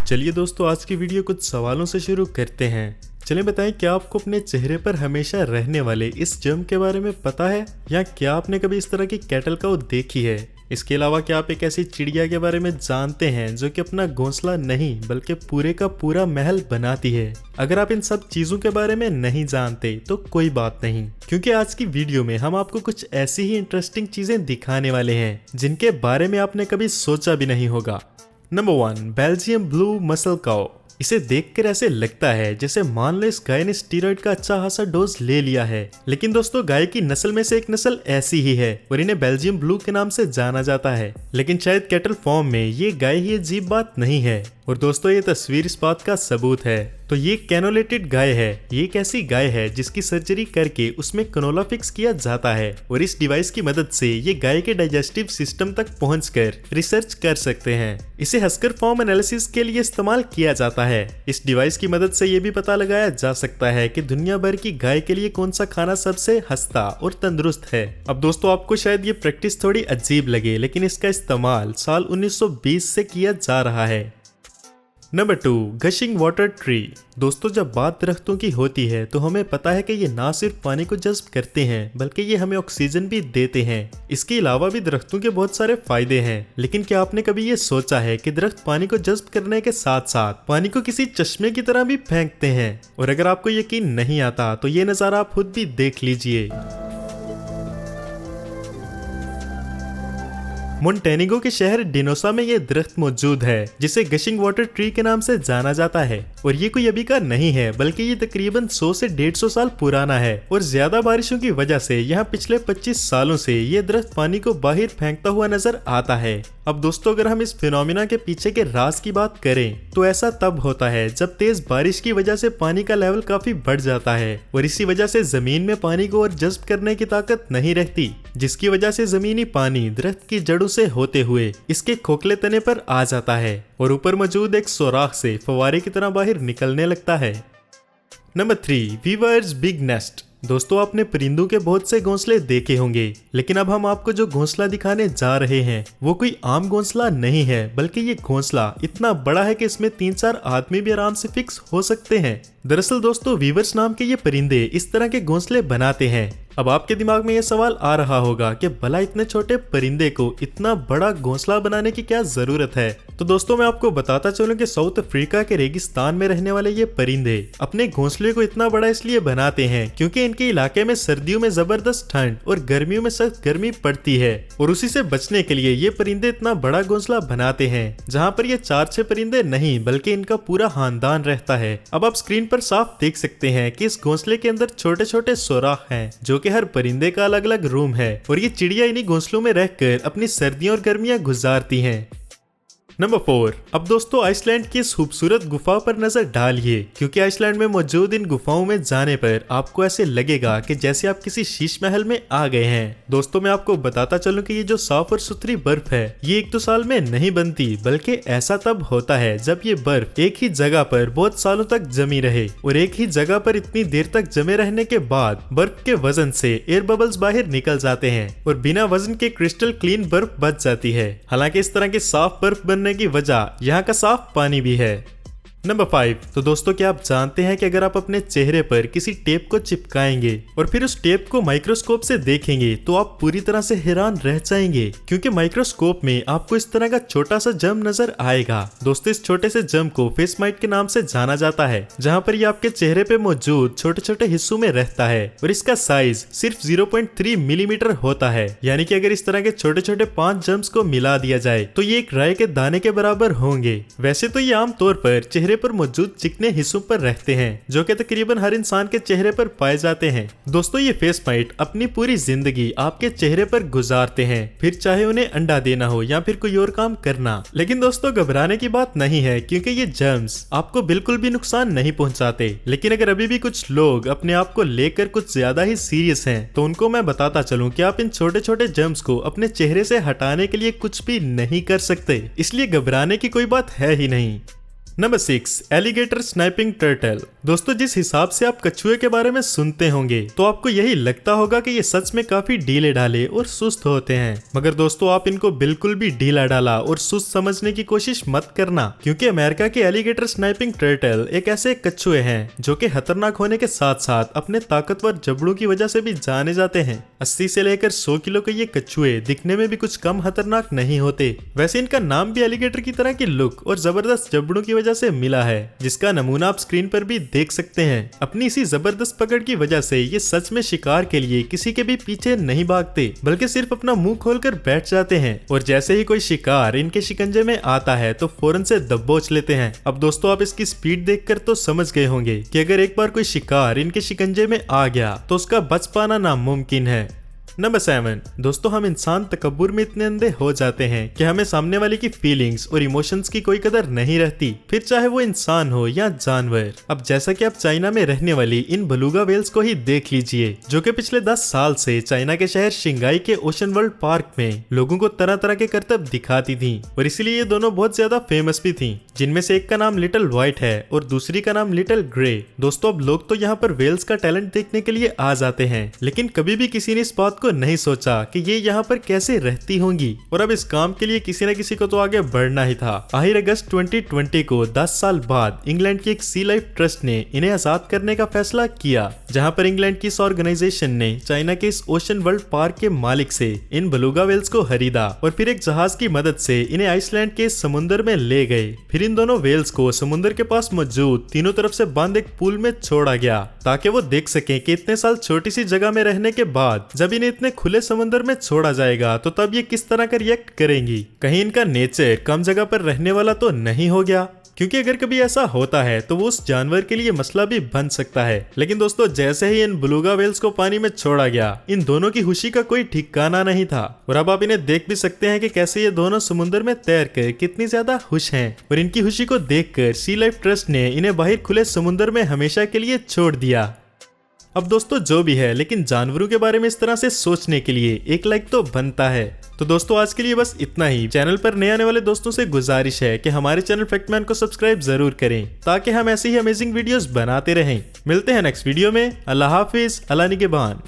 चलिए दोस्तों, आज की वीडियो कुछ सवालों से शुरू करते हैं। चलें बताएं, क्या आपको अपने चेहरे पर हमेशा रहने वाले इस जर्म के बारे में पता है, या क्या आपने कभी इस तरह की कैटल काऊ देखी है? इसके अलावा क्या आप एक ऐसी चिड़िया के बारे में जानते हैं जो कि अपना घोंसला नहीं बल्कि पूरे का पूरा महल बनाती है? अगर आप इन सब चीजों के बारे में नहीं जानते तो कोई बात नहीं, क्योंकि आज की वीडियो में हम आपको कुछ ऐसी ही इंटरेस्टिंग चीजें दिखाने वाले हैं जिनके बारे में आपने कभी सोचा भी नहीं होगा। नंबर 1, बेल्जियम ब्लू मसल काऊ। इसे देखकर ऐसे लगता है जैसे मान लो इस गाय ने स्टीरॉइड का अच्छा खासा डोज ले लिया है, लेकिन दोस्तों गाय की नस्ल में से एक नस्ल ऐसी ही है और इन्हें बेल्जियम ब्लू के नाम से जाना जाता है। लेकिन शायद कैटल फॉर्म में ये गाय ही अजीब बात नहीं है, और दोस्तों ये तस्वीर इस बात का सबूत है। तो ये कैनोलेटेड गाय है। ये एक ऐसी गाय है जिसकी सर्जरी करके उसमें कनोला फिक्स किया जाता है, और इस डिवाइस की मदद से ये गाय के डाइजेस्टिव सिस्टम तक पहुंचकर रिसर्च कर सकते हैं। इसे हस्कर फॉर्म एनालिसिस के लिए इस्तेमाल किया जाता है। इस डिवाइस की मदद से ये भी पता लगाया जा सकता है कि दुनिया भर की गाय के लिए कौन सा खाना सबसे हंसता और तंदुरुस्त है। अब दोस्तों आपको शायद ये प्रैक्टिस थोड़ी अजीब लगे, लेकिन इसका इस्तेमाल साल 1920 से किया जा रहा है। Number 2, gushing water tree. दोस्तों जब बात दरख्तों की होती है तो हमें पता है कि ये ना सिर्फ पानी को जज्ब करते हैं बल्कि ये हमें ऑक्सीजन भी देते हैं। इसके अलावा भी दरख्तों के बहुत सारे फायदे हैं, लेकिन क्या आपने कभी ये सोचा है कि दरख्त पानी को जज्ब करने के साथ साथ पानी को किसी चश्मे की तरह भी फेंकते हैं? और अगर आपको यकीन नहीं आता तो ये नज़ारा आप खुद भी देख लीजिए। मोन्टेनिगो के शहर डिनोसा में ये दरख्त मौजूद है जिसे गशिंग वाटर ट्री के नाम से जाना जाता है, और ये कोई अभी का नहीं है बल्कि ये तकरीबन 100 से 150 साल पुराना है, और ज्यादा बारिशों की वजह से यहाँ पिछले 25 सालों से ये दरख्त पानी को बाहर फेंकता हुआ नजर आता है। अब दोस्तों अगर हम इस फिनोमिना के पीछे के राज की बात करें तो ऐसा तब होता है जब तेज बारिश की वजह से पानी का लेवल काफी बढ़ जाता है, और इसी वजह से जमीन में पानी को और जज्ब करने की ताकत नहीं रहती, जिसकी वजह से जमीनी पानी दरख्त की जड़ों से होते हुए इसके खोखले तने पर आ जाता है और ऊपर मौजूद एक सुराख से फव्वारे की तरह बाहर निकलने लगता है। Number 3, weavers big nest. दोस्तों आपने परिंदों के बहुत से घोंसले देखे होंगे, लेकिन अब हम आपको जो घोंसला दिखाने जा रहे हैं वो कोई आम घोंसला नहीं है, बल्कि ये घोंसला इतना बड़ा है कि इसमें 3-4 आदमी भी आराम से फिक्स हो सकते हैं। दरअसल दोस्तों वीवर्स नाम के ये परिंदे इस तरह के घोंसले बनाते हैं। अब आपके दिमाग में ये सवाल आ रहा होगा कि भला इतने छोटे परिंदे को इतना बड़ा घोंसला बनाने की क्या जरूरत है? तो दोस्तों मैं आपको बताता चलूं कि साउथ अफ्रीका के रेगिस्तान में रहने वाले ये परिंदे अपने घोंसले को इतना बड़ा इसलिए बनाते हैं क्योंकि इनके इलाके में सर्दियों में जबरदस्त ठंड और गर्मियों में सख्त गर्मी पड़ती है, और उसी से बचने के लिए ये परिंदे इतना बड़ा घोंसला बनाते हैं जहाँ पर ये 4-6 परिंदे नहीं बल्कि इनका पूरा खानदान रहता है। अब आप स्क्रीन पर साफ देख सकते हैं कि इस घोंसले के अंदर छोटे छोटे सुराख हैं जो कि हर परिंदे का अलग अलग रूम है, और ये चिड़िया इन्हीं घोंसलों में रहकर अपनी सर्दियां और गर्मियां गुजारती हैं। नंबर 4, अब दोस्तों आइसलैंड की इस खूबसूरत गुफा पर नजर डालिए, क्योंकि आइसलैंड में मौजूद इन गुफाओं में जाने पर आपको ऐसे लगेगा कि जैसे आप किसी शीश महल में आ गए हैं। दोस्तों मैं आपको बताता चलूं कि ये जो साफ और सुथरी बर्फ है ये 1-2 साल में नहीं बनती, बल्कि ऐसा तब होता है जब ये बर्फ एक ही जगह पर बहुत सालों तक जमी रहे, और एक ही जगह पर इतनी देर तक जमे रहने के बाद बर्फ के वजन से एयर बबल्स बाहर निकल जाते हैं और बिना वजन के क्रिस्टल क्लीन बर्फ बच जाती है। हालांकि इस तरह की साफ बर्फ बनने की वजह यहाँ का साफ पानी भी है। नंबर 5, तो दोस्तों क्या आप जानते हैं कि अगर आप अपने चेहरे पर किसी टेप को चिपकाएंगे और फिर उस टेप को माइक्रोस्कोप से देखेंगे तो आप पूरी तरह से हैरान रह जाएंगे, क्योंकि माइक्रोस्कोप में आपको इस तरह का छोटा सा जम नजर आएगा। दोस्तों इस छोटे से जम को फेस माइट के नाम से जाना जाता है, जहाँ पर ये आपके चेहरे पे मौजूद छोटे छोटे हिस्सों में रहता है, और इसका साइज सिर्फ 0.3 मिलीमीटर होता है। यानी कि अगर इस तरह के छोटे छोटे 5 जम्स को मिला दिया जाए तो ये एक राई के दाने के बराबर होंगे। वैसे तो ये आमतौर पर चेहरे पर मौजूद चिकने हिस्सों पर रहते हैं जो कि तकरीबन हर इंसान के चेहरे पर पाए जाते हैं। दोस्तों ये फेस माइट अपनी पूरी जिंदगी आपके चेहरे पर गुजारते हैं, फिर चाहे उन्हें अंडा देना हो या फिर कोई और काम करना। लेकिन दोस्तों घबराने की बात नहीं है, क्योंकि ये जर्म्स आपको बिल्कुल भी नुकसान नहीं पहुंचाते। लेकिन अगर अभी भी कुछ लोग अपने आप को लेकर कुछ ज्यादा ही सीरियस हैं तो उनको मैं बताता चलूं कि आप इन छोटे छोटे जर्म्स को अपने चेहरे से हटाने के लिए कुछ भी नहीं कर सकते, इसलिए घबराने की कोई बात है ही नहीं। Number 6, alligator sniping turtle. दोस्तों जिस हिसाब से आप कछुए के बारे में सुनते होंगे तो आपको यही लगता होगा कि ये सच में काफी ढीले ढाले और सुस्त होते हैं, मगर दोस्तों आप इनको बिल्कुल भी ढीला ढाला और सुस्त समझने की कोशिश मत करना, क्योंकि अमेरिका के एलिगेटर स्नाइपिंग टर्टल एक ऐसे कछुए हैं जो कि खतरनाक होने के साथ साथ अपने ताकतवर जबड़ों की वजह से भी जाने जाते हैं। 80 से लेकर 100 किलो के ये कछुए दिखने में भी कुछ कम खतरनाक नहीं होते। वैसे इनका नाम भी एलिगेटर की तरह की लुक और जबरदस्त जबड़ों की वजह से मिला है, जिसका नमूना आप स्क्रीन पर भी देख सकते हैं। अपनी इसी जबरदस्त पकड़ की वजह से ये सच में शिकार के लिए किसी के भी पीछे नहीं भागते, बल्कि सिर्फ अपना मुंह खोलकर बैठ जाते हैं और जैसे ही कोई शिकार इनके शिकंजे में आता है तो फौरन से दबोच लेते हैं। अब दोस्तों आप इसकी स्पीड देखकर तो समझ गए होंगे कि अगर एक बार कोई शिकार इनके शिकंजे में आ गया तो उसका बच पाना नामुमकिन है। नंबर 7, दोस्तों हम इंसान तकब्बुर में इतने अंधे हो जाते हैं कि हमें सामने वाले की फीलिंग्स और इमोशंस की कोई कदर नहीं रहती, फिर चाहे वो इंसान हो या जानवर। अब जैसा कि आप चाइना में रहने वाली इन बेलुगा व्हेल्स को ही देख लीजिए, जो कि पिछले 10 साल से चाइना के शहर शिंगाई के ओशन वर्ल्ड पार्क में लोगों को तरह तरह के करतब दिखाती थी और इसलिए ये दोनों बहुत ज्यादा फेमस भी थी, जिनमें से एक का नाम लिटिल व्हाइट है और दूसरी का नाम लिटिल ग्रे। दोस्तों अब लोग तो यहाँ पर व्हेल्स का टैलेंट देखने के लिए आ जाते हैं, लेकिन कभी भी किसी ने इस बात को नहीं सोचा कि ये यहाँ पर कैसे रहती होंगी, और अब इस काम के लिए किसी न किसी को तो आगे बढ़ना ही था। आखिर अगस्त 2020 को 10 साल बाद इंग्लैंड की एक सी लाइफ ट्रस्ट ने इन्हें आजाद करने का फैसला किया, जहाँ पर इंग्लैंड की इस ऑर्गेनाइजेशन ने चाइना के इस ओशन वर्ल्ड पार्क के मालिक से इन बेलुगा व्हेल्स को खरीदा और फिर एक जहाज की मदद से इन्हें आइसलैंड के समुद्र में ले गए। फिर इन दोनों व्हेल्स को समुद्र के पास मौजूद तीनों तरफ से बंद एक पूल में छोड़ा गया, ताकि वो देख सकें कि इतने साल छोटी सी जगह में रहने के बाद जब इन्हें इतने खुले समुद्र में छोड़ा जाएगा तो तब ये किस तरह का रिएक्ट करेंगी। कहीं इनका नेचर कम जगह पर रहने वाला तो नहीं हो गया, क्योंकि अगर कभी ऐसा होता है तो वो उस जानवर के लिए मसला भी बन सकता है। लेकिन दोस्तों जैसे ही इन बेलुगा व्हेल्स को पानी में छोड़ा गया, इन दोनों की खुशी का कोई ठिकाना नहीं था और अब आप इन्हें देख भी सकते हैं कि कैसे ये दोनों समुद्र में तैर कर कितनी ज्यादा खुश हैं। और इनकी खुशी को देखकर सी लाइफ ट्रस्ट ने इन्हें बाहर खुले समुद्र में हमेशा के लिए छोड़ दिया। अब दोस्तों जो भी है, लेकिन जानवरों के बारे में इस तरह से सोचने के लिए एक लाइक तो बनता है। तो दोस्तों आज के लिए बस इतना ही। चैनल पर नए आने वाले दोस्तों से गुजारिश है कि हमारे चैनल फैक्टमैन को सब्सक्राइब जरूर करें, ताकि हम ऐसे ही अमेजिंग वीडियोस बनाते रहें। मिलते हैं नेक्स्ट वीडियो में। अल्लाह हाफिज, अल्लाह निगहबान।